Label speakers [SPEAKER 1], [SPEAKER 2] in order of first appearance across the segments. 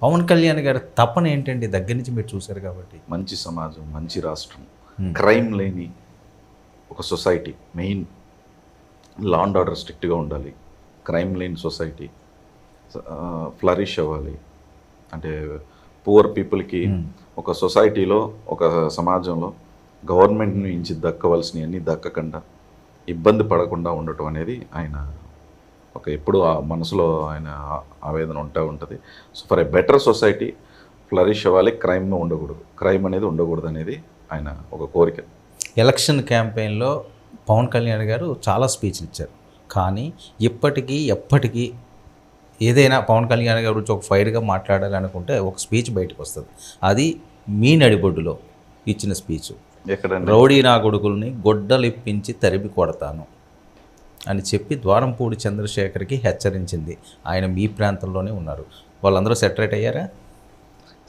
[SPEAKER 1] పవన్ కళ్యాణ్ గారి తపన ఏంటండి? దగ్గర నుంచి మీరు చూశారు కాబట్టి.
[SPEAKER 2] మంచి సమాజం, మంచి రాష్ట్రం, క్రైమ్ లేని ఒక society, main law and order స్ట్రిక్ట్గా ఉండాలి, క్రైమ్ లేని సొసైటీ ఫ్లరిష్ అవ్వాలి. అంటే పూర్ పీపుల్కి ఒక సొసైటీలో, ఒక సమాజంలో గవర్నమెంట్ నుంచి దక్కవలసినవి అన్నీ దక్కకుండా ఇబ్బంది పడకుండా ఉండటం అనేది ఆయన ఒక ఎప్పుడు ఆ మనసులో ఆయన ఆవేదన ఉంటుంది. So for a better society flourish అవ్వాలి, క్రైమ్ ఉండకూడదు, క్రైమ్ అనేది ఉండకూడదు అనేది ఆయన ఒక కోరిక.
[SPEAKER 1] ఎలక్షన్ క్యాంపెయిన్లో పవన్ కళ్యాణ్ గారు చాలా స్పీచ్లు ఇచ్చారు, కానీ ఎప్పటికీ ఏదైనా పవన్ కళ్యాణ్ గారి గురించి ఒక ఫైర్గా మాట్లాడాలి అనుకుంటే ఒక స్పీచ్ బయటకు వస్తుంది. అది మీ నడిబొడ్డులో ఇచ్చిన స్పీచ్.
[SPEAKER 2] ఎక్కడండి?
[SPEAKER 1] రౌడీ నా కొడుకుల్ని గొడ్డలిప్పించి తరిమి కొడతాను అని చెప్పి ద్వారంపూడి చంద్రశేఖర్కి హెచ్చరించింది. ఆయన మీ ప్రాంతంలోనే ఉన్నారు. వాళ్ళందరూ సెటరేట్ అయ్యారా?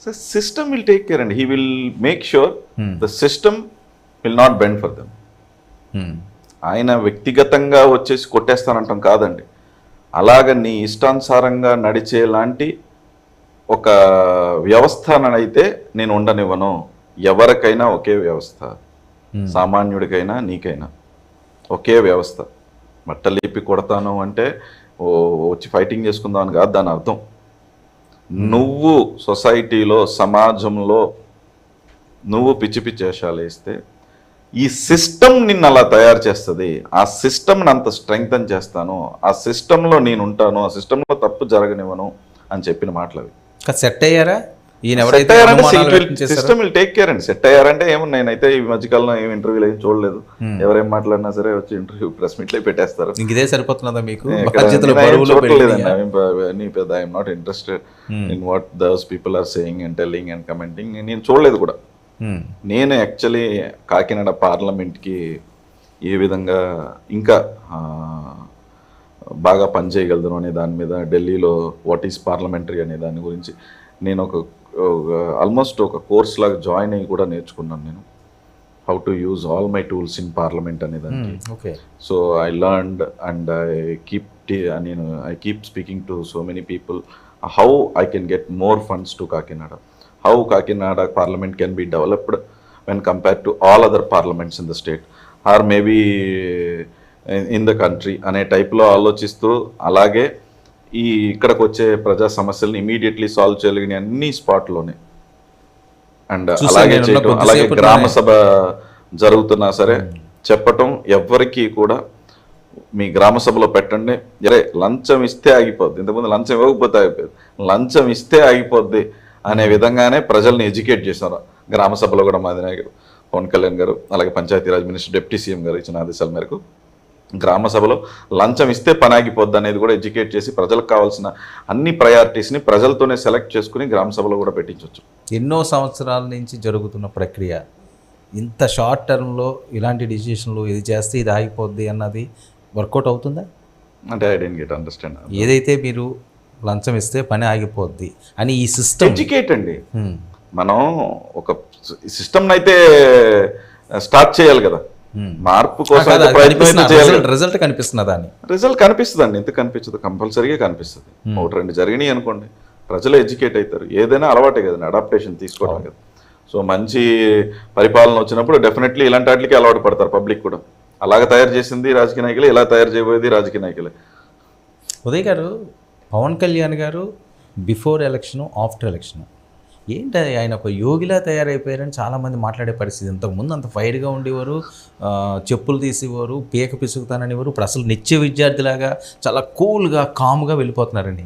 [SPEAKER 2] So system will take care అండి. He will make sure the system will not bend for them. ఆయన వ్యక్తిగతంగా వచ్చేసి కొట్టేస్తానంటాం కాదండి. అలాగ నీ ఇష్టానుసారంగా నడిచేలాంటి ఒక వ్యవస్థనైతే నేను ఉండనివ్వను. ఎవరికైనా ఒకే వ్యవస్థ, సామాన్యుడికైనా నీకైనా ఒకే వ్యవస్థ. మట్టలిపి కొడతాను అంటే వచ్చి ఫైటింగ్ చేసుకుందాం అని కాదు దాని అర్థం. నువ్వు సొసైటీలో, సమాజంలో నువ్వు పిచ్చి పిచ్చి వేషాలు వేస్తే ఈ సిస్టమ్ నిన్ను అలా తయారు చేస్తుంది. ఆ సిస్టమ్ని అంత స్ట్రెంగ్తన్ చేస్తాను, ఆ సిస్టంలో నేను ఉంటాను, ఆ సిస్టంలో తప్పు జరగనివ్వను అని చెప్పిన మాటలు అవి.
[SPEAKER 1] సెట్ అయ్యారా?
[SPEAKER 2] సిస్టమ్ విల్ టేక్ కేర్ అండి. సెట్ అయ్యారంటే ఏమో, నేనైతే ఈ మధ్యకాలంలో ఏమి ఇంటర్వ్యూలు ఏం చూడలేదు. ఎవరేం మాట్లాడినా సరే వచ్చి ఇంటర్వ్యూ ప్రెస్ మీట్లే పెట్టేస్తారు.
[SPEAKER 1] ఇదే సరిపోతున్నదా మీకు?
[SPEAKER 2] I'm not interested in what those people are saying and telling and commenting. నేను చూడలేదు కూడా. నేను యాక్చువల్లీ కాకినాడ పార్లమెంట్కి ఏ విధంగా ఇంకా బాగా పనిచేయగలదు అనే దాని మీద, ఢిల్లీలో వాట్ ఈస్ పార్లమెంటరీ అనే దాని గురించి నేను ఆల్మోస్ట్ ఒక కోర్స్ లాగా జాయిన్ అయ్యి కూడా నేర్చుకున్నాను. నేను how to use all my tools in parliament అనే దానికి. So I learned and I keep speaking to so many people how I can get more funds to Kakinada, how Kakinada parliament can be developed when compared to all other parliaments in the state or maybe in the country అనే టైప్లో ఆలోచిస్తూ, అలాగే ఈ ఇక్కడికి వచ్చే ప్రజా సమస్యలను immediately solve చేయగలిగిన అన్ని స్పాట్లోనే అండ్ అలాగే చేయటం. అలాగే గ్రామ సభ జరుగుతున్నా సరే చెప్పటం, ఎవరికి కూడా మీ గ్రామ సభలో పెట్టండి, లంచం ఇస్తే ఆగిపోద్ది. ఇంతకుముందు లంచం ఇవ్వకపోతే ఆగిపోద్ది, లంచం ఇస్తే ఆగిపోద్ది అనే విధంగానే ప్రజల్ని ఎడ్యుకేట్ చేశారు. గ్రామ సభలో కూడా మాది నాయకుడు పవన్ కళ్యాణ్ గారు, అలాగే పంచాయతీరాజ్ మినిస్టర్ డిప్యూటీ సీఎం గారు ఇచ్చిన ఆదేశాల మేరకు గ్రామ సభలో లంచం ఇస్తే పని ఆగిపోద్ది అనేది కూడా ఎడ్యుకేట్ చేసి ప్రజలకు కావాల్సిన అన్ని ప్రయారిటీస్ని ప్రజలతోనే సెలెక్ట్ చేసుకుని గ్రామ సభలో కూడా పెట్టించవచ్చు.
[SPEAKER 1] ఎన్నో సంవత్సరాల నుంచి జరుగుతున్న ప్రక్రియ ఇంత షార్ట్ టర్మ్లో ఇలాంటి డిసిషన్లు, ఇది చేస్తే ఇది ఆగిపోద్ది అన్నది వర్కౌట్ అవుతుందా?
[SPEAKER 2] అంటే ఐ డోంట్ గెట్ అండర్స్టాండ్.
[SPEAKER 1] ఏదైతే మీరు లంచం ఇస్తే పని ఆగిపోద్ది అని ఈ సిస్టమ్
[SPEAKER 2] ఎడ్యుకేట్ అండి. మనం ఒక సిస్టమ్ అయితే స్టార్ట్ చేయాలి కదా, మార్పు కోసం
[SPEAKER 1] రిజల్ట్ కనిపిస్తున్నదా అని.
[SPEAKER 2] రిజల్ట్ కనిపిస్తుందండి, ఎందుకు కనిపించదు? కంపల్సరీగా కనిపిస్తుంది. ఒకటి రెండు జరిగినాయి అనుకోండి, ప్రజలు ఎడ్యుకేట్ అవుతారు. ఏదైనా అలవాటే కదండి, అడాప్టేషన్ తీసుకోవడం కదా. సో మంచి పరిపాలన వచ్చినప్పుడు డెఫినెట్లీ ఇలాంటి వాటికి అలవాటు పడతారు పబ్లిక్ కూడా. అలాగ తయారు చేసింది రాజకీయ నాయకులే, ఇలా తయారు చేయబోయేది రాజకీయ నాయకులే.
[SPEAKER 1] ఉదయ్ గారు, పవన్ కళ్యాణ్ గారు బిఫోర్ ఎలక్షను, ఆఫ్టర్ ఎలక్షను ఏంటి ఆయన ఒక యోగిలా తయారైపోయారని చాలామంది మాట్లాడే పరిస్థితి. ఇంతకుముందు అంత ఫైర్గా ఉండేవారు, చెప్పులు తీసేవారు, పీక పిసుకుతాననివారు. ఇప్పుడు అసలు నిత్య విద్యార్థిలాగా చాలా కూల్గా, కామ్గా వెళ్ళిపోతున్నారని.